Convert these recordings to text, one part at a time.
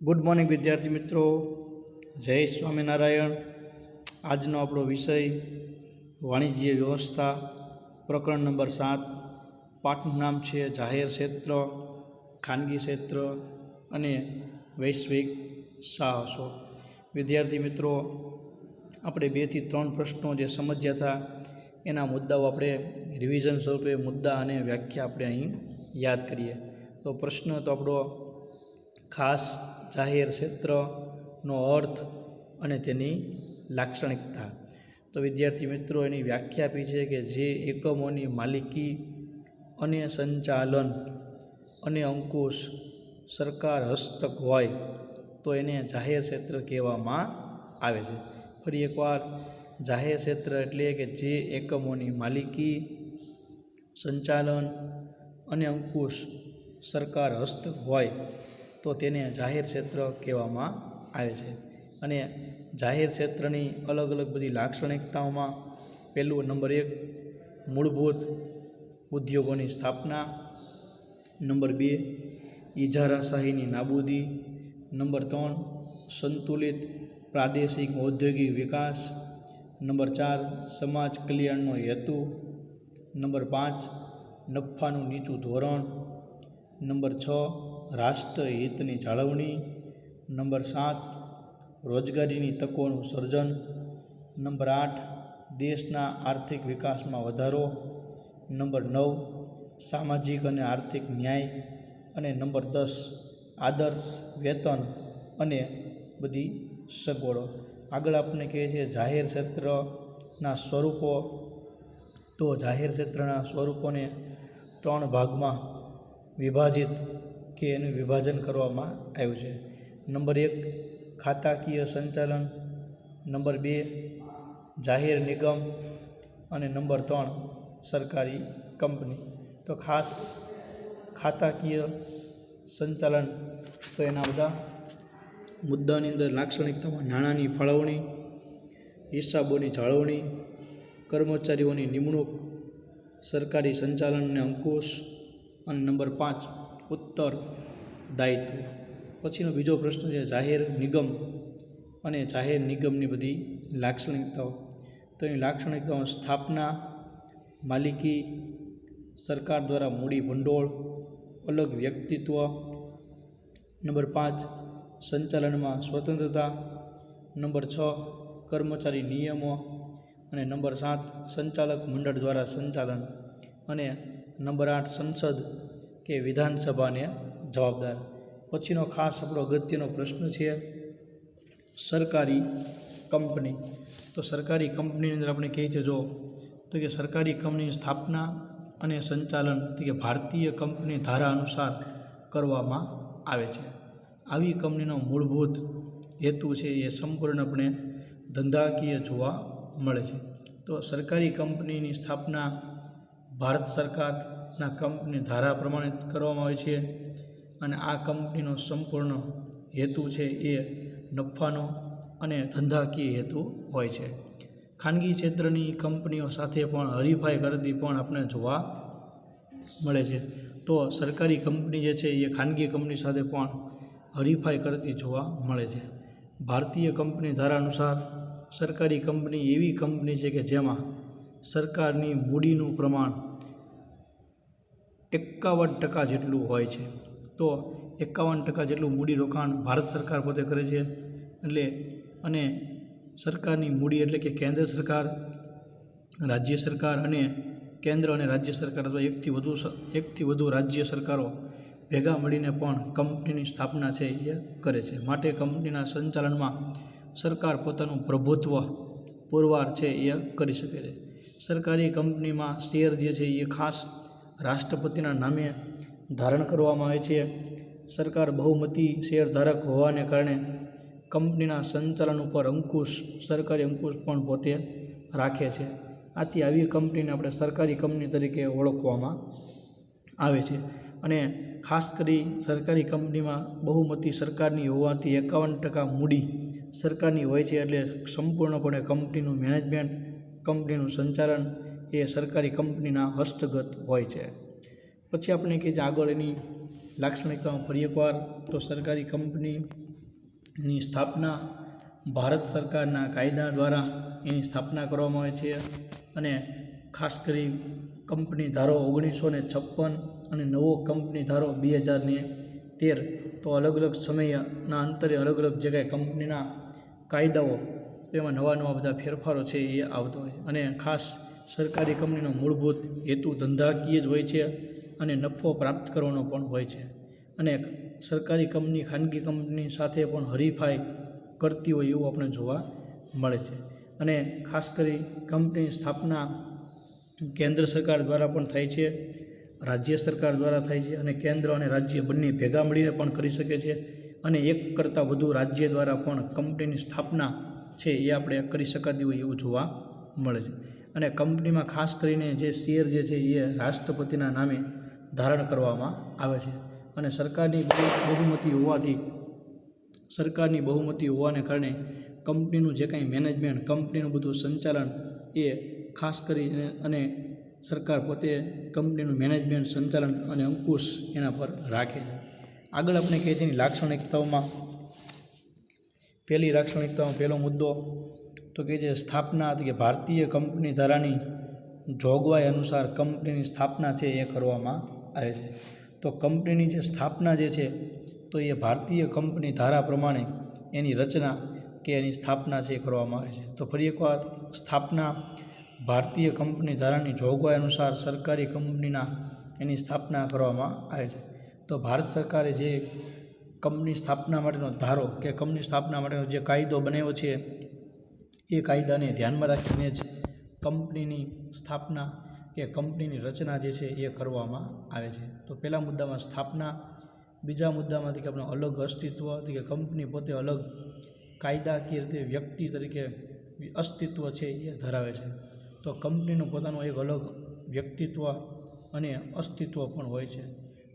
Good morning विद्यार्थी मित्रों, जय स्वामीनारायण। आजनो आपणो विषय वाणिज्य व्यवस्था, प्रकरण नंबर 7। पाठનું नाम है जाहेर क्षेत्र, खानगी क्षेत्र अने वैश्विक साहसो। विद्यार्थी मित्रों, આપણે 2 થી 3 પ્રશ્નો જે સમજ્યા હતા એના મુદ્દાઓ આપણે રિવિઝન સ્વરૂપે મુદ્દા અને વ્યાખ્યા આપણે અહીં યાદ કરીએ। તો પ્રશ્ન તો આપણો ખાસ જાહેર ક્ષેત્રનો અર્થ અને તેની લાક્ષણિકતા। તો વિદ્યાર્થી મિત્રો, એની વ્યાખ્યા આપી છે કે જે એકમોની માલિકી અને સંચાલન અને અંકુશ સરકાર હસ્તક હોય તો એને જાહેર ક્ષેત્ર કહેવામાં આવે છે। ફરી એકવાર, જાહેર ક્ષેત્ર એટલે કે જે એકમોની માલિકી, સંચાલન અને અંકુશ સરકાર હસ્તક હોય તો તેને જાહેર ક્ષેત્ર કહેવામાં આવે છે। અને જાહેર ક્ષેત્રની અલગ અલગ બધી લાક્ષણિકતાઓમાં પહેલું નંબર 1, મૂળભૂત ઉદ્યોગોની સ્થાપના। નંબર 2, ઇજારાશાહીની નાબૂદી। નંબર 3, સંતુલિત પ્રાદેશિક ઔદ્યોગિક વિકાસ। નંબર 4, સમાજ કલ્યાણનો હેતુ। નંબર 5, નફાનું નીચું ધોરણ। નંબર 6, રાષ્ટ્રહિતની જાળવણી। નંબર 7, રોજગારીની તકોનું સર્જન। નંબર 8, દેશના આર્થિક વિકાસમાં વધારો। નંબર 9, સામાજિક અને આર્થિક ન્યાય। અને નંબર 10, આદર્શ વેતન અને બધી સગવડો। આગળ આપણે કહીએ છીએ જાહેર ક્ષેત્રના સ્વરૂપો। તો જાહેર ક્ષેત્રના સ્વરૂપોને 3 ભાગમાં વિભાજિત કે એનું વિભાજન કરવામાં આવ્યું છે। નંબર 1, ખાતાકીય સંચાલન। નંબર 2, જાહેર નિગમ અને નંબર 3, સરકારી કંપની। તો ખાસ ખાતાકીય સંચાલન, તો એના બધા મુદ્દાની અંદર લાક્ષણિકતામાં નાણાંની ફાળવણી, હિસાબોની જાળવણી, કર્મચારીઓની નિમણૂક, સરકારી સંચાલન અને અંકુશ, અને નંબર 5, ઉત્તરદાયિત્વ। પછીનો બીજો પ્રશ્ન છે જાહેર નિગમ અને જાહેર નિગમની બધી લાક્ષણિકતાઓ। તો એની લાક્ષણિકતાઓ સ્થાપના, માલિકી, સરકાર દ્વારા મૂડી ભંડોળ, અલગ વ્યક્તિત્વ। નંબર 5, સંચાલનમાં સ્વતંત્રતા। નંબર 6, કર્મચારી નિયમો। અને નંબર 7, સંચાલક મંડળ દ્વારા સંચાલન। અને નંબર 8, સંસદ કે વિધાનસભાને જવાબદાર। પછીનો ખાસ આપણો અગત્યનો પ્રશ્ન છે સરકારી કંપની। તો સરકારી કંપનીની અંદર આપણે કહીએ છીએ તો કે સરકારી કંપનીની સ્થાપના અને સંચાલન તો કે ભારતીય કંપની ધારા અનુસાર કરવામાં આવે છે। આવી કંપનીનો મૂળભૂત હેતુ છે એ સંપૂર્ણપણે ધંધાકીય જોવા મળે છે। તો સરકારી કંપનીની સ્થાપના ભારત સરકારના કંપની ધારા પ્રમાણિત કરવામાં આવે છે અને આ કંપનીનો સંપૂર્ણ હેતુ છે એ નફાનો અને ધંધાકીય હેતુ હોય છે। ખાનગી ક્ષેત્રની કંપનીઓ સાથે પણ હરીફાઈ કરતી પણ આપણે જોવા મળે છે। તો સરકારી કંપની જે છે એ ખાનગી કંપની સાથે પણ હરીફાઈ કરતી જોવા મળે છે। ભારતીય કંપની ધારા અનુસાર સરકારી કંપની એવી કંપની છે કે જેમાં સરકારની મૂડીનું પ્રમાણ 51% જેટલું હોય છે। તો 51% જેટલું મૂડીરોકાણ ભારત સરકાર પોતે કરે છે। એટલે અને સરકારની મૂડી એટલે કે કેન્દ્ર સરકાર, રાજ્ય સરકાર અને કેન્દ્ર અને રાજ્ય સરકાર અથવા એકથી વધુ રાજ્ય સરકારો ભેગા મળીને પણ કંપનીની સ્થાપના છે એ કરે છે। માટે કંપનીના સંચાલનમાં સરકાર પોતાનું પ્રભુત્વ પુરવાર છે એ કરી શકે છે। સરકારી કંપનીમાં શેર જે છે એ ખાસ રાષ્ટ્રપતિના નામે ધારણ કરવામાં આવે છે। સરકાર બહુમતી શેરધારક હોવાને કારણે કંપનીના સંચાલન ઉપર સરકારી અંકુશ પણ પોતે રાખે છે। આથી આવી કંપનીને આપણે સરકારી કંપની તરીકે ઓળખવામાં આવે છે। અને ખાસ કરી સરકારી કંપનીમાં બહુમતી સરકારની હોવાથી 51% મૂડી સરકારની હોય છે। એટલે સંપૂર્ણપણે કંપનીનું મેનેજમેન્ટ, કંપનીનું સંચાલન એ સરકારી કંપનીના હસ્તગત હોય છે। પછી આપણે કહીએ આગળ એની લાક્ષણિકતાઓ ફરી એકવાર, તો સરકારી કંપની ની સ્થાપના ભારત સરકારના કાયદા દ્વારા એની સ્થાપના કરવામાં આવે છે અને ખાસ કરી કંપની ધારો 1956 અને નવો કંપની ધારો 2013 તો અલગ અલગ સમયના અંતરે અલગ અલગ જગ્યાએ કંપનીના કાયદાઓ તેમાં નવા બધા ફેરફારો છે એ આવતો હોય છે અને ખાસ સરકારી કંપનીનો મૂળભૂત હેતુ ધંધાકીય જ હોય છે અને નફો પ્રાપ્ત કરવાનો પણ હોય છે અને સરકારી કંપની ખાનગી કંપની સાથે પણ હરીફાઈ કરતી હોય એવું આપણે જોવા મળે છે અને ખાસ કરી કંપનીની સ્થાપના કેન્દ્ર સરકાર દ્વારા પણ થાય છે, રાજ્ય સરકાર દ્વારા થાય છે અને કેન્દ્ર અને રાજ્ય બંને ભેગા મળીને પણ કરી શકે છે અને એક કરતાં વધુ રાજ્ય દ્વારા પણ કંપનીની સ્થાપના છે એ આપણે કરી શકાતી હોય એવું જોવા મળે છે અને કંપનીમાં ખાસ કરીને જે શેર જે છે એ રાષ્ટ્રપતિના નામે ધારણ કરવામાં આવે છે અને સરકારની બહુમતી હોવાને કારણે કંપનીનું જે કાંઈ મેનેજમેન્ટ, કંપનીનું બધું સંચાલન એ ખાસ કરીને અને સરકાર પોતે કંપનીનું મેનેજમેન્ટ, સંચાલન અને અંકુશ એના પર રાખે છે. આગળ આપણે કહીએ છીએ લાક્ષણિકતાઓમાં પહેલો મુદ્દો તો કહે છે સ્થાપના, કે ભારતીય કંપની ધારાની જોગવાઈ અનુસાર કંપનીની સ્થાપના છે એ કરવામાં આવે છે. તો કંપનીની જે સ્થાપના જે છે તો એ ભારતીય કંપની ધારા પ્રમાણે એની રચના કે એની સ્થાપના છે એ કરવામાં આવે છે. તો ફરી એકવાર, સ્થાપના ભારતીય કંપની ધારાની જોગવાઈ અનુસાર સરકારી કંપનીના એની સ્થાપના કરવામાં આવે છે. તો ભારત સરકારે જે કંપની સ્થાપના માટેનો ધારો કે કંપની સ્થાપના માટેનો જે કાયદો બનાવ્યો છે એ કાયદાને ધ્યાનમાં રાખીને જ કંપનીની સ્થાપના કે કંપનીની રચના જે છે એ કરવામાં આવે છે. તો પહેલા મુદ્દામાં સ્થાપના, બીજા મુદ્દામાંથી કે આપણે અલગ અસ્તિત્વ, કે કંપની પોતે અલગ કાયદાકીય રીતે વ્યક્તિ તરીકે અસ્તિત્વ છે એ ધરાવે છે. તો કંપનીનું પોતાનું એક અલગ વ્યક્તિત્વ અને અસ્તિત્વ પણ હોય છે.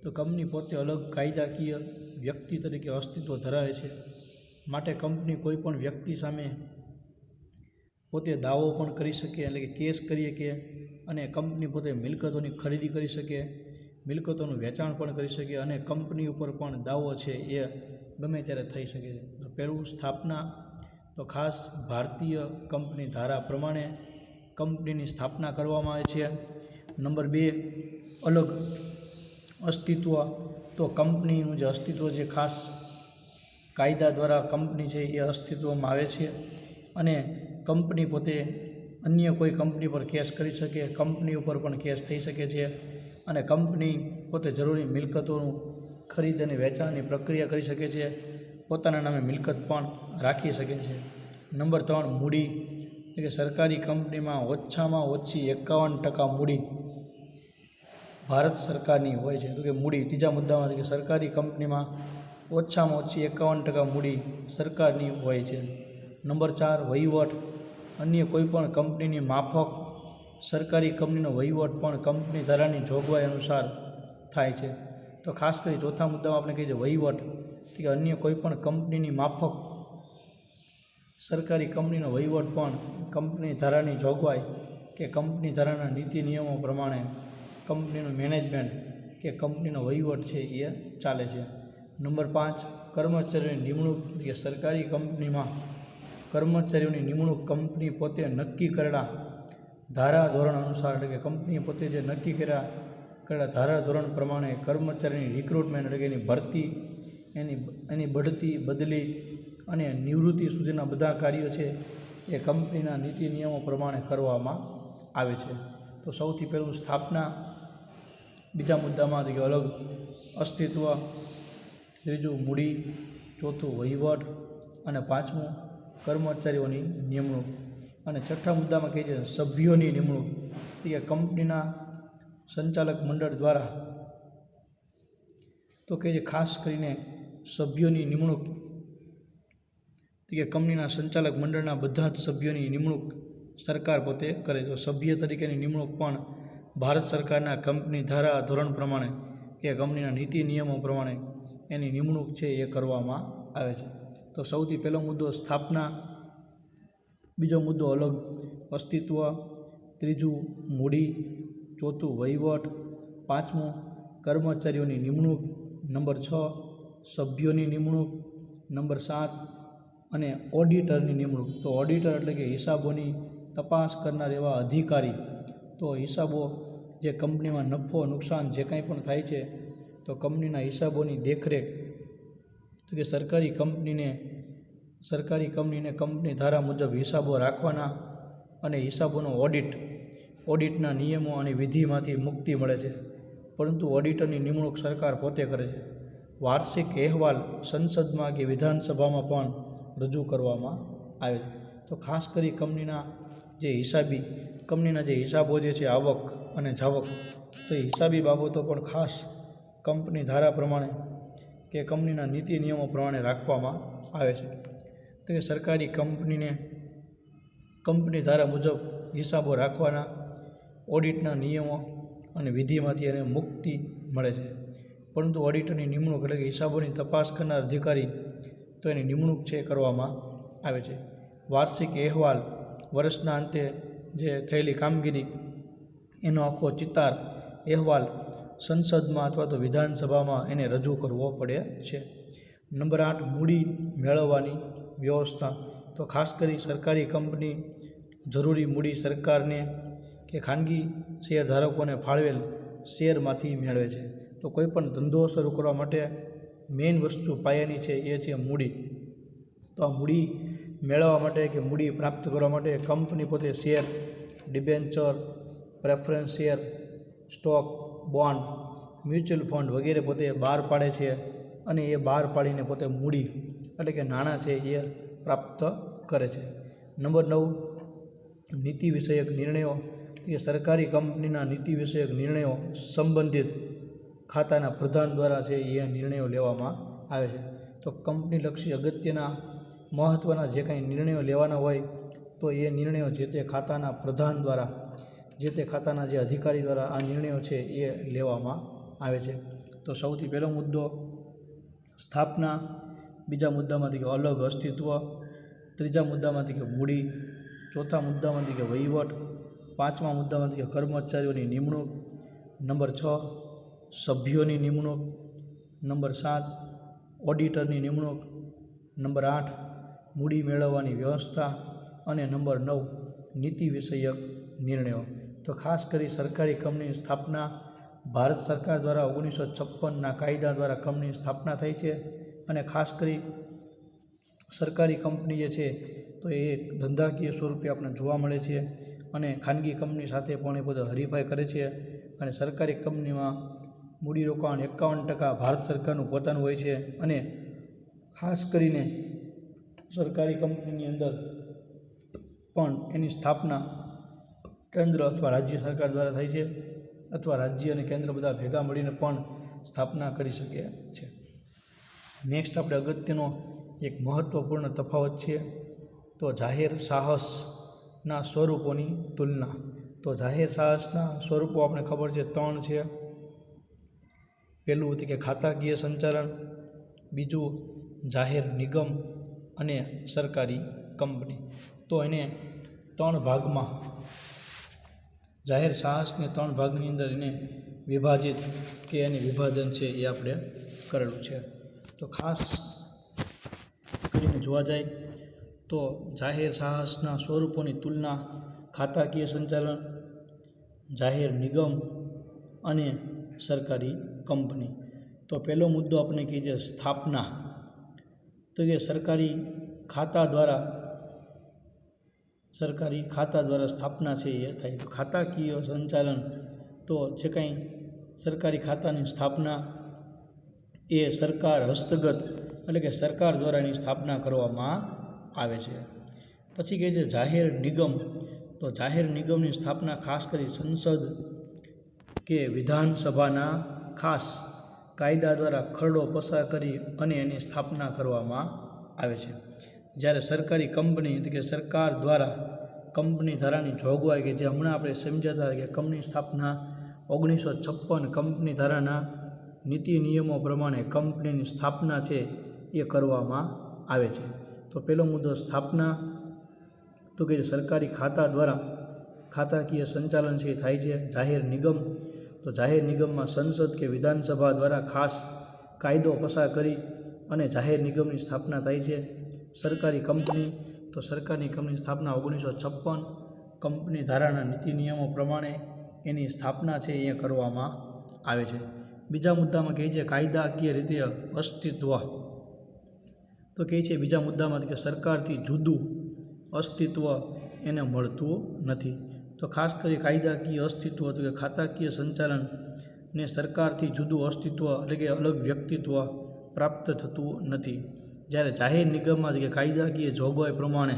તો કંપની પોતે અલગ કાયદાકીય વ્યક્તિ તરીકે અસ્તિત્વ ધરાવે છે, માટે કંપની કોઈ પણ વ્યક્તિ સામે પોતે દાવો પણ કરી શકે, એટલે કે કેસ કરી શકે અને કંપની પોતે મિલકતોની ખરીદી કરી શકે, મિલકતોનું વેચાણ પણ કરી શકે અને કંપની ઉપર પણ દાવો છે એ ગમે ત્યારે થઈ શકે છે. તો પહેલું સ્થાપના, તો ખાસ ભારતીય કંપની ધારા પ્રમાણે કંપનીની સ્થાપના કરવામાં આવે છે. નંબર 2, અલગ અસ્તિત્વ, તો કંપનીનું જે અસ્તિત્વ છે ખાસ કાયદા દ્વારા કંપની છે એ અસ્તિત્વમાં આવે છે અને કંપની પોતે અન્ય કોઈ કંપની પર કેસ કરી શકે, કંપની ઉપર પણ કેસ થઈ શકે છે અને કંપની પોતે જરૂરી મિલકતોનું ખરીદ અને વેચાણની પ્રક્રિયા કરી શકે છે, પોતાના નામે મિલકત પણ રાખી શકે છે. નંબર 3, મૂડી, એટલે કે સરકારી કંપનીમાં ઓછામાં ઓછી 51% મૂડી ભારત સરકારની હોય છે. તો કે મૂડી, ત્રીજા મુદ્દામાં કે સરકારી કંપનીમાં ઓછામાં ઓછી 51% મૂડી સરકારની હોય છે. નંબર 4, વહીવટ, અન્ય કોઈપણ કંપનીની માફક સરકારી કંપનીનો વહીવટ પણ કંપની ધારાની જોગવાઈ અનુસાર થાય છે. તો ખાસ કરી ચોથા મુદ્દામાં આપણે કહીએ છીએ વહીવટ, કે અન્ય કોઈપણ કંપનીની માફક સરકારી કંપનીનો વહીવટ પણ કંપની ધારાની જોગવાઈ કે કંપની ધારાના નીતિ નિયમો પ્રમાણે કંપનીનું મેનેજમેન્ટ કે કંપનીનો વહીવટ છે એ ચાલે છે. નંબર 5, કર્મચારીઓની નિમણૂક, કે સરકારી કંપનીમાં કર્મચારીઓની નિમણૂક કંપની પોતે નક્કી કરેલા ધારા ધોરણ અનુસાર, એટલે કે કંપનીએ પોતે જે નક્કી કરેલા ધારા ધોરણ પ્રમાણે કર્મચારીની રિક્રુટમેન્ટ, એટલે કે એની ભરતી, એની બઢતી, બદલી અને નિવૃત્તિ સુધીના બધા કાર્યો છે એ કંપનીના નીતિ નિયમો પ્રમાણે કરવામાં આવે છે. તો સૌથી પહેલું સ્થાપના, બીજા મુદ્દામાં કે અલગ અસ્તિત્વ, ત્રીજું મૂડી, ચોથું વહીવટ અને પાંચમું કર્મચારીઓની નિમણૂક અને છઠ્ઠા મુદ્દામાં કહે છે સભ્યોની નિમણૂક, કે કંપનીના સંચાલક મંડળ દ્વારા, તો કહે છે ખાસ કરીને સભ્યોની નિમણૂક, કે કંપનીના સંચાલક મંડળના બધા જ સભ્યોની નિમણૂક સરકાર પોતે કરે. તો સભ્ય તરીકેની નિમણૂક પણ ભારત સરકારના કંપની ધારા ધોરણ પ્રમાણે કે કંપનીના નીતિ નિયમો પ્રમાણે એની નિમણૂક છે એ કરવામાં આવે છે. તો સૌથી પહેલો મુદ્દો સ્થાપના, બીજો મુદ્દો અલગ અસ્તિત્વ, ત્રીજું મૂડી, ચોથું વહીવટ, પાંચમું કર્મચારીઓની નિમણૂક, નંબર 6 સભ્યોની નિમણૂક નંબર 7 અને ઓડિટરની નિમણૂક. તો ઓડિટર એટલે કે હિસાબોની તપાસ કરનાર એવા અધિકારી. તો હિસાબો જે કંપનીમાં નફો નુકસાન જે કાંઈ પણ થાય છે તો કંપનીના હિસાબોની દેખરેખ. તો કે સરકારી કંપનીને કંપની ધારા મુજબ હિસાબો રાખવાના અને હિસાબોનો ઓડિટના નિયમો અને વિધિમાંથી મુક્તિ મળે છે, પરંતુ ઓડિટરની નિમણૂક સરકાર પોતે કરે છે. વાર્ષિક અહેવાલ સંસદમાં કે વિધાનસભામાં પણ રજૂ કરવામાં આવે છે. તો ખાસ કરી કંપનીના જે હિસાબો જે છે, આવક અને જાવક, તો એ હિસાબી બાબતો પણ ખાસ કંપની ધારા પ્રમાણે કે કંપનીના નીતિ નિયમો પ્રમાણે રાખવામાં આવે છે. તો કે સરકારી કંપની ધારા મુજબ હિસાબો રાખવાના, ઓડિટના નિયમો અને વિધિમાંથી એને મુક્તિ મળે છે, પરંતુ ઓડિટરની નિમણૂક એટલે કે હિસાબોની તપાસ કરનાર અધિકારી, તો એની નિમણૂક છે કરવામાં આવે છે. વાર્ષિક અહેવાલ, વર્ષના અંતે જે થયેલી કામગીરી એનો આખો ચિતાર અહેવાલ સંસદમાં અથવા તો વિધાનસભામાં એને રજૂ કરવો પડે છે. નંબર 8 મૂડી મેળવવાની વ્યવસ્થા. તો ખાસ કરી સરકારી કંપની જરૂરી મૂડી સરકારને કે ખાનગી શેરધારકોને ફાળવેલ શેરમાંથી મેળવે છે. તો કોઈ પણ ધંધો શરૂ કરવા માટે મેઇન વસ્તુ પાયાની છે એ છે મૂડી. તો આ મૂડી મેળવવા માટે કે મૂડી પ્રાપ્ત કરવા માટે કંપની પોતે share, debenture, preference share, stock, bond, mutual fund વગેરે પોતે બહાર પાડે છે અને એ બહાર પાડીને પોતે મૂડી એટલે કે નાણાં છે એ પ્રાપ્ત કરે છે. નંબર 9 નીતિ વિષયક નિર્ણયો. કે સરકારી કંપનીના નીતિ વિષયક નિર્ણયો સંબંધિત ખાતાના પ્રધાન દ્વારા છે એ નિર્ણયો લેવામાં આવે છે. તો કંપનીલક્ષી અગત્યના મહત્ત્વના જે કાંઈ નિર્ણયો લેવાના હોય તો એ નિર્ણયો જે તે ખાતાના પ્રધાન દ્વારા, જે તે ખાતાના જે અધિકારી દ્વારા આ નિર્ણયો છે એ લેવામાં આવે છે. તો સૌથી પહેલો મુદ્દો સ્થાપના, બીજા મુદ્દામાંથી કે અલગ અસ્તિત્વ, ત્રીજા મુદ્દામાંથી કે મૂડી, ચોથા મુદ્દામાંથી કે વહીવટ, પાંચમા મુદ્દામાંથી કે કર્મચારીઓની નિમણૂક, નંબર 6 સભ્યોની નિમણૂક, નંબર 7 ઓડિટરની નિમણૂક, નંબર 8 મૂડી મેળવવાની વ્યવસ્થા અને નંબર 9 નીતિ વિષયક નિર્ણયો. તો ખાસ કરી સરકારી કંપનીની સ્થાપના ભારત સરકાર દ્વારા 1956ના કાયદા દ્વારા કંપનીની સ્થાપના થઈ છે અને ખાસ કરી સરકારી કંપની જે છે તો એ ધંધાકીય સ્વરૂપે આપણે જોવા મળે છે અને ખાનગી કંપની સાથે પણ એ બધો હરીફાઈ કરે છે અને સરકારી કંપનીમાં મૂડીરોકાણ 51% ભારત સરકારનું પોતાનું હોય છે અને ખાસ કરીને સરકારી કંપનીની અંદર પણ એની સ્થાપના કેન્દ્ર અથવા રાજ્ય સરકાર દ્વારા થાય છે અથવા રાજ્ય અને કેન્દ્ર બધા ભેગા મળીને પણ સ્થાપના કરી શકે છે. નેક્સ્ટ આપણે અગત્યનો એક મહત્ત્વપૂર્ણ તફાવત છે તો જાહેર સાહસના સ્વરૂપોની તુલના. તો જાહેર સાહસના સ્વરૂપો આપણે ખબર છે 3 છે. પહેલું હતું કે ખાતાકીય સંચાલન, બીજું જાહેર નિગમ અને સરકારી કંપની. તો એને 3 ભાગમાં જાહેર સાહસને 3 ભાગની અંદર એને વિભાજિત કે એની વિભાજન છે એ આપણે કરેલું છે. તો ખાસ કરીને જોવા જાય તો જાહેર સાહસના સ્વરૂપોની તુલના, ખાતાકીય સંચાલન, જાહેર નિગમ અને સરકારી કંપની. તો પહેલો મુદ્દો આપણે કહીએ સ્થાપના. તો કે સરકારી ખાતા દ્વારા સ્થાપના છે એ થાય. તો ખાતાકીય સંચાલન, તો જે કાંઈ સરકારી ખાતાની સ્થાપના એ સરકાર હસ્તગત એટલે કે સરકાર દ્વારા એની સ્થાપના કરવામાં આવે છે. પછી કહે છે જાહેર નિગમ. તો જાહેર નિગમની સ્થાપના ખાસ કરી સંસદ કે વિધાનસભાના ખાસ કાયદા દ્વારા ખરડો પસાર કરી અને એની સ્થાપના કરવામાં આવે છે. જ્યારે સરકારી કંપની એટલે કે સરકાર દ્વારા કંપની ધારાની જોગવાઈ કે જે હમણાં આપણે સમજ્યા હતા કે કંપની સ્થાપના 1956 કંપની ધારાના નીતિ નિયમો પ્રમાણે કંપનીની સ્થાપના છે એ કરવામાં આવે છે. તો પહેલો મુદ્દો સ્થાપના. તો કે સરકારી ખાતા દ્વારા ખાતાકીય સંચાલન છે એ થાય છે. જાહેર નિગમ. તો જાહેર નિગમમાં સંસદ કે વિધાનસભા દ્વારા ખાસ કાયદો પસાર કરી અને જાહેર નિગમની સ્થાપના થાય છે. સરકારી કંપની તો સરકારની કંપની સ્થાપના 1956 કંપની ધારાના નીતિ નિયમો પ્રમાણે એની સ્થાપના છે એ કરવામાં આવે છે. બીજા મુદ્દામાં કહે છે કાયદાકીય રીતે અસ્તિત્વ. તો કહે છે બીજા મુદ્દામાં કે સરકારથી જુદું અસ્તિત્વ એને મળતું નથી. તો ખાસ કરી કાયદાકીય અસ્તિત્વ તો કે ખાતાકીય સંચાલન ને સરકારથી જુદું અસ્તિત્વ એટલે કે અલગ વ્યક્તિત્વ પ્રાપ્ત થતું નથી. જ્યારે જાહેર નિગમમાં કે કાયદાકીય જોગવાઈ પ્રમાણે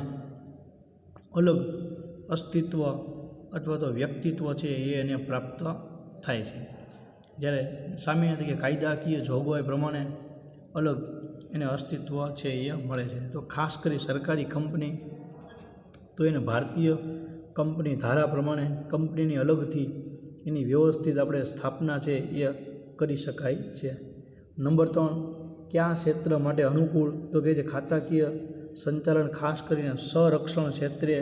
અલગ અસ્તિત્વ અથવા તો વ્યક્તિત્વ છે એ એને પ્રાપ્ત થાય છે. જ્યારે સામે કે કાયદાકીય જોગવાઈ પ્રમાણે અલગ એને અસ્તિત્વ છે એ મળે છે. તો ખાસ કરી સરકારી કંપની તો એને ભારતીય કંપની ધારા પ્રમાણે કંપનીની અલગથી એની વ્યવસ્થિત આપણે સ્થાપના છે એ કરી શકાય છે. નંબર 3, કયા ક્ષેત્ર માટે અનુકૂળ? તો કે છે ખાતાકીય સંચાલન ખાસ કરીને સંરક્ષણ ક્ષેત્રે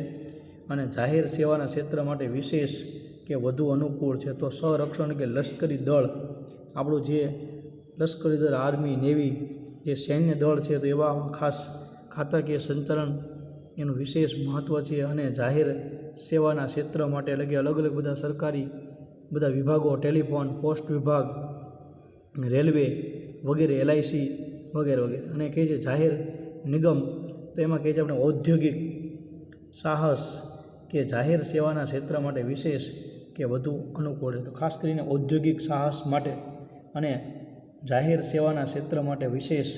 અને જાહેર સેવાના ક્ષેત્ર માટે વિશેષ કે વધુ અનુકૂળ છે. તો સંરક્ષણ કે લશ્કરી દળ, આપણું જે લશ્કરી દળ આર્મી નેવી જે સૈન્ય દળ છે તો એવામાં ખાસ ખાતાકીય સંચાલન એનું વિશેષ મહત્ત્વ છે. અને જાહેર સેવાના ક્ષેત્ર માટે એટલે કે અલગ અલગ બધા સરકારી બધા વિભાગો, ટેલિફોન, પોસ્ટ વિભાગ, રેલવે વગેરે, LIC વગેરે વગેરે. અને કહે છે જાહેર નિગમ તો એમાં કહે છે આપણે ઔદ્યોગિક સાહસ કે જાહેર સેવાના ક્ષેત્ર માટે વિશેષ કે વધુ અનુકૂળ છે. તો ખાસ કરીને ઔદ્યોગિક સાહસ માટે અને જાહેર સેવાના ક્ષેત્ર માટે વિશેષ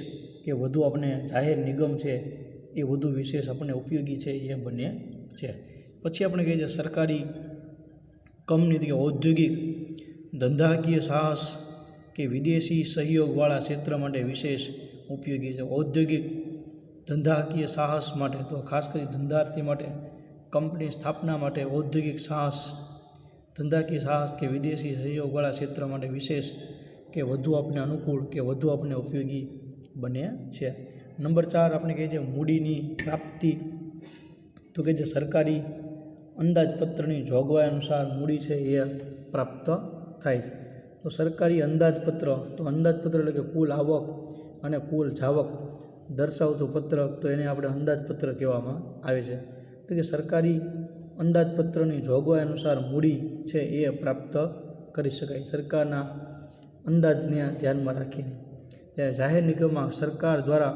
કે વધુ આપણે જાહેર નિગમ છે એ વધુ વિશેષ આપણને ઉપયોગી છે એ બને છે. પછી આપણે કહીએ છીએ સરકારી કંપની કે ઔદ્યોગિક ધંધાકીય સાહસ કે વિદેશી સહયોગવાળા ક્ષેત્ર માટે વિશેષ ઉપયોગી છે. ઔદ્યોગિક ધંધાકીય સાહસ માટે તો ખાસ કરી ધંધાર્થી માટે કંપની સ્થાપના માટે ઔદ્યોગિક સાહસ, ધંધાકીય સાહસ કે વિદેશી સહયોગવાળા ક્ષેત્ર માટે વિશેષ કે વધુ આપણે અનુકૂળ કે વધુ આપણે ઉપયોગી બને છે. નંબર 4 આપણે કહીએ છીએ મૂડીની પ્રાપ્તિ. તો કે જે સરકારી અંદાજપત્રની જોગવાઈ અનુસાર મૂડી છે એ પ્રાપ્ત થાય છે. તો સરકારી અંદાજપત્ર તો અંદાજપત્ર એટલે કે કુલ આવક અને કુલ જાવક દર્શાવતું પત્રક, તો એને આપણે અંદાજપત્ર કહેવામાં આવે છે. તો કે સરકારી અંદાજપત્રની જોગવાઈ અનુસાર મૂડી છે એ પ્રાપ્ત કરી શકાય સરકારના અંદાજને ધ્યાનમાં રાખીને. ત્યારે જાહેર નિગમમાં સરકાર દ્વારા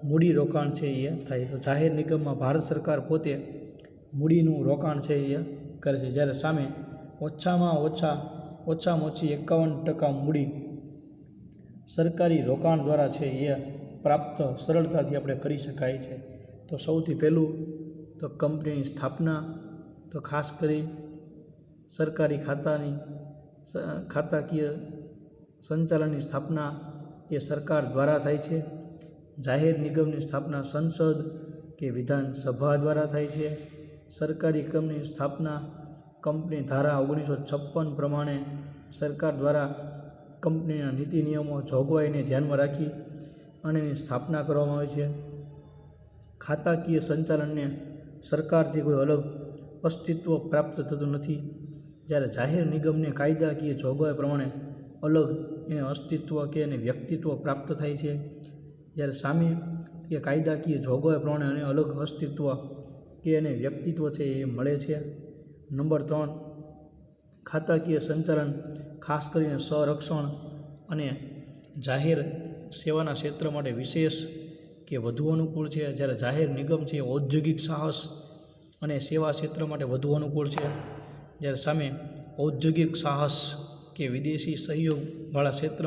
મૂડી રોકાણ છે એ થાય. તો જાહેર નિગમમાં ભારત સરકાર પોતે મૂડીનું રોકાણ છે એ કરે છે. જ્યારે સામે ઓછામાં ઓછી 51% મૂડી સરકારી રોકાણ દ્વારા છે એ પ્રાપ્ત સરળતાથી આપણે કરી શકાય છે. તો સૌથી પહેલું તો કંપનીની સ્થાપના, તો ખાસ કરી સરકારી ખાતાકીય સંચાલનની સ્થાપના એ સરકાર દ્વારા થાય છે. જાહેર નિગમની સ્થાપના સંસદ કે વિધાનસભા દ્વારા થાય છે. સરકારી કંપનીની સ્થાપના કંપની ધારા 1956 પ્રમાણે સરકાર દ્વારા કંપનીના નીતિ નિયમો જોગવાઈને ધ્યાનમાં રાખી અને એની સ્થાપના કરવામાં આવે છે. ખાતાકીય સંચાલનને સરકારથી કોઈ અલગ અસ્તિત્વ પ્રાપ્ત થતું નથી. જ્યારે જાહેર નિગમને કાયદાકીય જોગવાઈ પ્રમાણે અલગ એને અસ્તિત્વ કે એને વ્યક્તિત્વ પ્રાપ્ત થાય છે. જ્યારે સામે કે કાયદાકીય જોગવાઈ પ્રમાણે એને અલગ અસ્તિત્વ કે એને વ્યક્તિત્વ છે એ મળે છે. નંબર 3 ખાતાકીય સંચાલન ખાસ કરીને સંરક્ષણ અને જાહેર સેવાના ક્ષેત્ર માટે વિશેષ કે વધુ અનુકૂળ છે. જ્યારે જાહેર નિગમ છે ઔદ્યોગિક સાહસ અને સેવા ક્ષેત્ર માટે વધુ અનુકૂળ છે. જ્યારે સામે ઔદ્યોગિક સાહસ કે વિદેશી સહયોગવાળા ક્ષેત્ર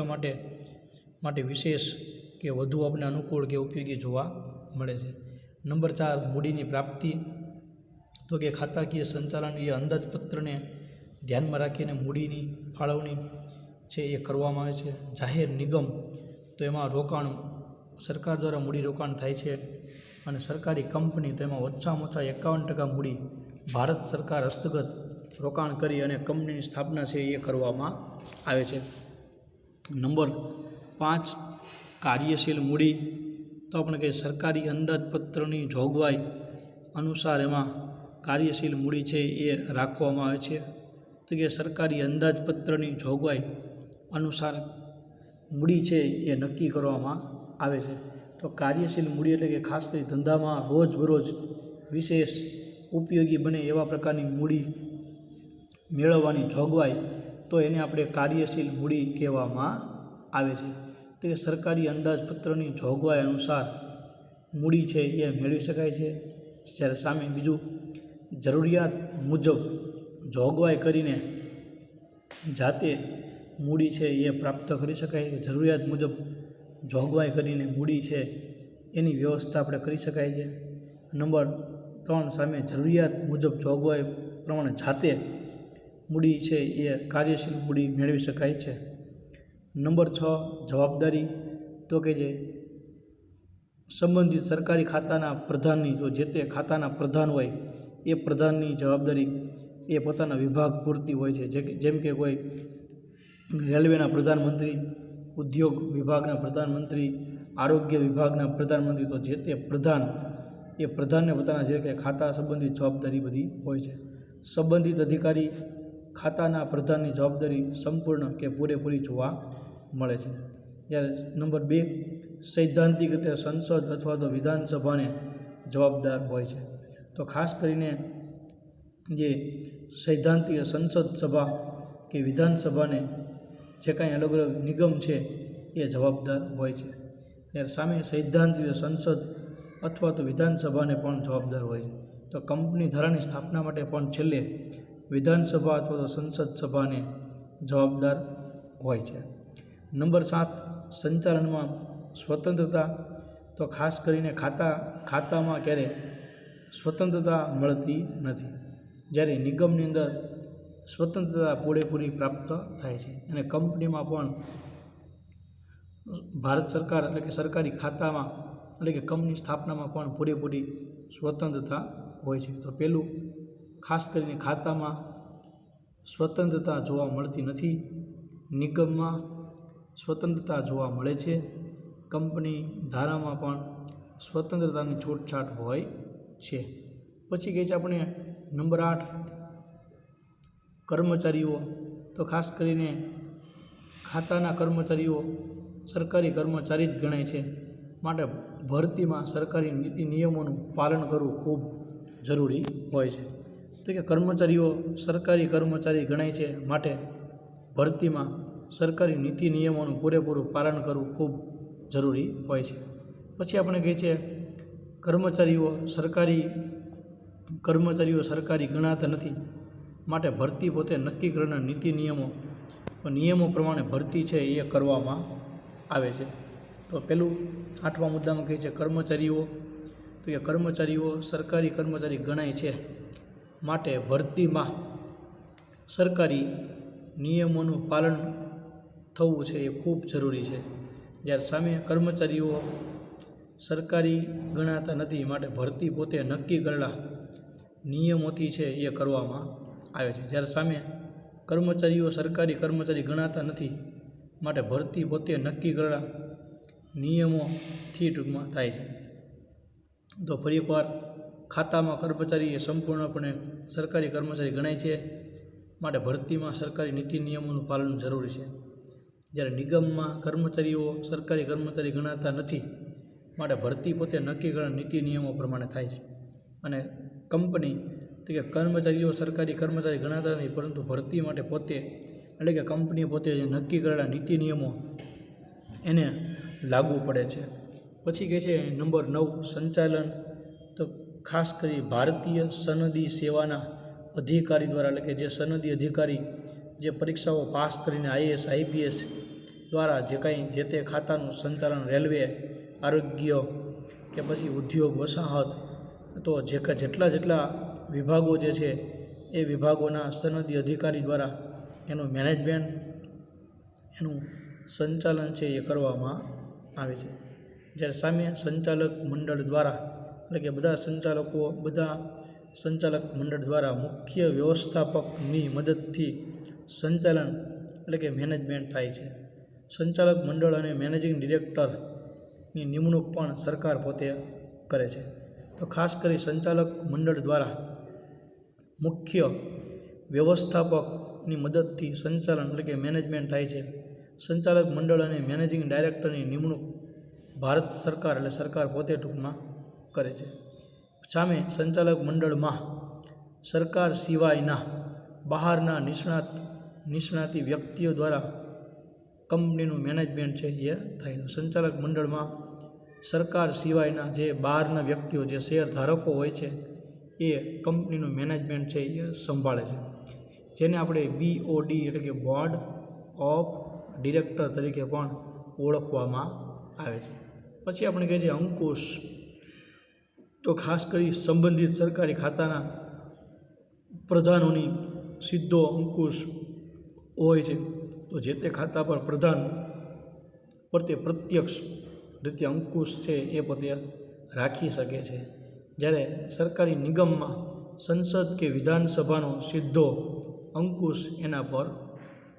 માટે વિશેષ કે વધુ આપણે અનુકૂળ કે ઉપયોગી જોવા મળે છે. નંબર 4 મૂડીની પ્રાપ્તિ. તો કે ખાતાકીય સંચાલન એ અંદાજપત્રને ધ્યાનમાં રાખીને મૂડીની ફાળવણી છે એ કરવામાં આવે છે. જાહેર નિગમ તો એમાં રોકાણ સરકાર દ્વારા મૂડી રોકાણ થાય છે. અને સરકારી કંપની તો એમાં ઓછામાં ઓછા 51% મૂડી ભારત સરકાર હસ્તગત રોકાણ કરી અને કંપનીની સ્થાપના છે એ કરવામાં આવે છે. નંબર 5 કાર્યશીલ મૂડી. તો આપણે કહીએ સરકારી અંદાજપત્રની જોગવાઈ અનુસાર એમાં કાર્યશીલ મૂડી છે એ રાખવામાં આવે છે. તો કે સરકારી અંદાજપત્રની જોગવાઈ અનુસાર મૂડી છે એ નક્કી કરવામાં આવે છે. તો કાર્યશીલ મૂડી એટલે કે ખાસ કરી ધંધામાં રોજબરોજ વિશેષ ઉપયોગી બને એવા પ્રકારની મૂડી મેળવવાની જોગવાઈ, તો એને આપણે કાર્યશીલ મૂડી કહેવામાં આવે છે. તો કે સરકારી અંદાજપત્રની જોગવાઈ અનુસાર મૂડી છે એ મેળવી શકાય છે. જ્યારે સામે બીજું, જરૂરિયાત મુજબ જોગવાઈ કરીને જાતે મૂડી છે એ પ્રાપ્ત કરી શકાય. જરૂરિયાત મુજબ જોગવાઈ કરીને મૂડી છે એની વ્યવસ્થા આપણે કરી શકાય છે. નંબર 3, સામે જરૂરિયાત મુજબ જોગવાઈ પ્રમાણે જાતે મૂડી છે એ કાર્યશીલ મૂડી મેળવી શકાય છે. નંબર 6, જવાબદારી. તો કે જે સંબંધિત સરકારી ખાતાના પ્રધાનની, જો જે તે ખાતાના પ્રધાન હોય એ પ્રધાનની જવાબદારી એ પોતાના વિભાગ પૂરતી હોય છે. જેમ કે કોઈ રેલવેના પ્રધાનમંત્રી, ઉદ્યોગ વિભાગના પ્રધાનમંત્રી, આરોગ્ય વિભાગના પ્રધાનમંત્રી, તો જે તે પ્રધાન એ પ્રધાનને પોતાના જે કે ખાતા સંબંધિત જવાબદારી બધી હોય છે. સંબંધિત અધિકારી ખાતાના પ્રધાનની જવાબદારી સંપૂર્ણ કે પૂરેપૂરી જોવા મળે છે. જ્યારે નંબર 2, સૈદ્ધાંતિક રીતે સંસદ અથવા તો વિધાનસભાને જવાબદાર હોય છે. તો ખાસ કરીને જે સૈદ્ધાંતિક સંસદ સભા કે વિધાનસભાને જે કાંઈ અલગ અલગ નિગમ છે એ જવાબદાર હોય છે. ત્યારે સામે સૈદ્ધાંતિક સંસદ અથવા તો વિધાનસભાને પણ જવાબદાર હોય છે. તો કંપની ધારાની સ્થાપના માટે પણ છેલ્લે વિધાનસભા અથવા તો સંસદ સભાને જવાબદાર હોય છે. નંબર 7, સંચાલનમાં સ્વતંત્રતા. તો ખાસ કરીને ખાતામાં ક્યારે સ્વતંત્રતા મળતી નથી, જ્યારે નિગમની અંદર સ્વતંત્રતા પૂરેપૂરી પ્રાપ્ત થાય છે. અને કંપનીમાં પણ ભારત સરકાર એટલે કે સરકારી ખાતામાં એટલે કે કંપની સ્થાપનામાં પણ પૂરેપૂરી સ્વતંત્રતા હોય છે. તો પહેલું, ખાસ કરીને ખાતામાં સ્વતંત્રતા જોવા મળતી નથી, નિગમમાં સ્વતંત્રતા જોવા મળે છે, કંપની ધારામાં પણ સ્વતંત્રતાની છૂટછાટ હોય છે. પછી કહે છે આપણે નંબર 8, કર્મચારીઓ. તો ખાસ કરીને ખાતાના કર્મચારીઓ સરકારી કર્મચારી જ ગણાય છે, માટે ભરતીમાં સરકારી નીતિ નિયમોનું પાલન કરવું ખૂબ જરૂરી હોય છે. તો કે કર્મચારીઓ સરકારી કર્મચારી ગણાય છે, માટે ભરતીમાં સરકારી નીતિ નિયમોનું પૂરેપૂરું પાલન કરવું ખૂબ જરૂરી હોય છે. પછી આપણે કહે છે કર્મચારીઓ સરકારી ગણાતા નથી, માટે ભરતી પોતે નક્કી કરેલા નીતિ નિયમો પ્રમાણે ભરતી છે એ કરવામાં આવે છે. તો પહેલું 8મા મુદ્દામાં કહે છે કર્મચારીઓ. તો એ કર્મચારીઓ સરકારી કર્મચારી ગણાય છે, માટે ભરતીમાં સરકારી નિયમોનું પાલન થવું છે એ ખૂબ જરૂરી છે. જ્યારે સામે કર્મચારીઓ સરકારી ગણાતા નથી, માટે ભરતી પોતે નક્કી કરેલા નિયમોથી છે એ કરવામાં આવે છે. જ્યારે સામે કર્મચારીઓ સરકારી કર્મચારી ગણાતા નથી, માટે ભરતી પોતે નક્કી કરેલા નિયમોથી ટૂંકમાં થાય છે. તો ફરી એકવાર, ખાતામાં કર્મચારી એ સંપૂર્ણપણે સરકારી કર્મચારી ગણાય છે, માટે ભરતીમાં સરકારી નીતિ નિયમોનું પાલન જરૂરી છે. જ્યારે નિગમમાં કર્મચારીઓ સરકારી કર્મચારી ગણાતા નથી, માટે ભરતી પોતે નક્કી કરેલા નીતિ નિયમો પ્રમાણે થાય છે. અને કંપની તો કે કર્મચારીઓ સરકારી કર્મચારી ગણાતા નથી, પરંતુ ભરતી માટે પોતે એટલે કે કંપની પોતે જે નક્કી કરેલા નીતિ નિયમો એને લાગુ પડે છે. પછી કહે છે નંબર 9, સંચાલન. તો ખાસ કરી ભારતીય સનદી સેવાના અધિકારી દ્વારા એટલે કે જે સનદી અધિકારી જે પરીક્ષાઓ પાસ કરીને IAS IPS દ્વારા જે કાંઈ જે તે ખાતાનું સંચાલન, રેલવે, આરોગ્ય કે પછી ઉદ્યોગ વસાહત, તો જેટલા વિભાગો જે છે એ વિભાગોના સનદી અધિકારી દ્વારા એનું મેનેજમેન્ટ, એનું સંચાલન છે એ કરવામાં આવે છે. જ્યારે સામે સંચાલક મંડળ દ્વારા એટલે કે બધા સંચાલક મંડળ દ્વારા મુખ્ય વ્યવસ્થાપકની મદદથી સંચાલન એટલે કે મેનેજમેન્ટ થાય છે. સંચાલક મંડળ અને મેનેજિંગ ડિરેક્ટરની નિમણૂક પણ સરકાર પોતે કરે છે. તો ખાસ કરી સંચાલક મંડળ દ્વારા મુખ્ય વ્યવસ્થાપકની મદદથી સંચાલન એટલે કે મેનેજમેન્ટ થાય છે. સંચાલક મંડળ અને મેનેજિંગ ડાયરેક્ટરની નિમણૂક ભારત સરકાર એટલે સરકાર પોતે ટૂંકમાં કરે છે. સામે સંચાલક મંડળમાં સરકાર સિવાયના બહારના નિષ્ણાતી વ્યક્તિઓ દ્વારા કંપનીનું મેનેજમેન્ટ છે એ થાય છે. સંચાલક મંડળમાં સરકાર સિવાયના જે બહારના વ્યક્તિઓ જે શેર ધારકો હોય છે એ કંપનીનું મેનેજમેન્ટ છે એ સંભાળે છે, જેને આપણે BOD એટલે કે બોર્ડ ઓફ ડિરેક્ટર તરીકે પણ ઓળખવામાં આવે છે. પછી આપણે કહીએ છીએ અંકુશ, તો ખાસ કરી સંબંધિત સરકારી ખાતાના પ્રધાનોની સીધો અંકુશ હોય છે. તો જે તે ખાતા પર પ્રધાન પર તે પ્રત્યક્ષ રીતે અંકુશ છે એ પોતે રાખી શકે છે. જ્યારે સરકારી નિગમમાં સંસદ કે વિધાનસભાનો સીધો અંકુશ એના પર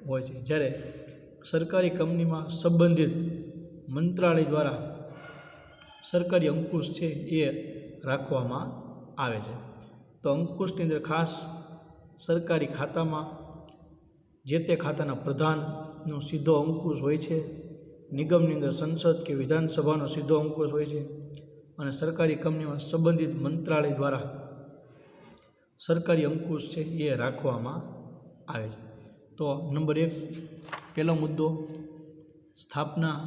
હોય છે. જ્યારે સરકારી કંપનીમાં સંબંધિત મંત્રાલય દ્વારા સરકારી અંકુશ છે એ રાખવામાં આવે છે. તો અંકુશની અંદર ખાસ સરકારી ખાતામાં જે તે ખાતાના પ્રધાનનો સીધો અંકુશ હોય છે, નિગમની અંદર સંસદ કે વિધાનસભાનો સીધો અંકુશ હોય છે, અને સરકારી કંપનીમાં સંબંધિત મંત્રાલય દ્વારા સરકારી અંકુશ છે એ રાખવામાં આવે છે. તો નંબર 1 પહેલો મુદ્દો સ્થાપના,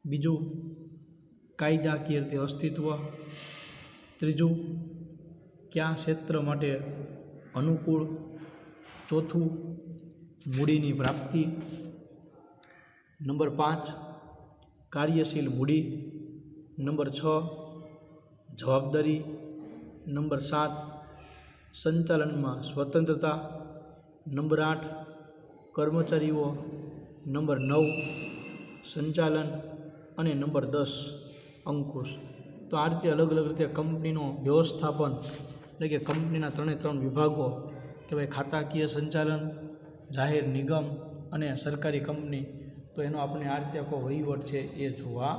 બીજું કાયદાકીય રીતે અસ્તિત્વ, ત્રીજું કયા ક્ષેત્ર માટે અનુકૂળ, ચોથું મૂડીની પ્રાપ્તિ, નંબર 5 કાર્યશીલ મૂડી, નંબર 6 જવાબદારી, નંબર 7 સંચાલનમાં સ્વતંત્રતા, નંબર 8 કર્મચારીઓ, નંબર 9 સંચાલન અને નંબર 10 અંકુશ. તો આ રીતે અલગ અલગ રીતે કંપનીનો વ્યવસ્થાપન એટલે કે કંપનીના 3 વિભાગો કે ભાઈ ખાતાકીય સંચાલન, જાહેર નિગમ અને સરકારી કંપની, તો એનો આપણે આ રીતે આખો વહીવટ છે એ જોવા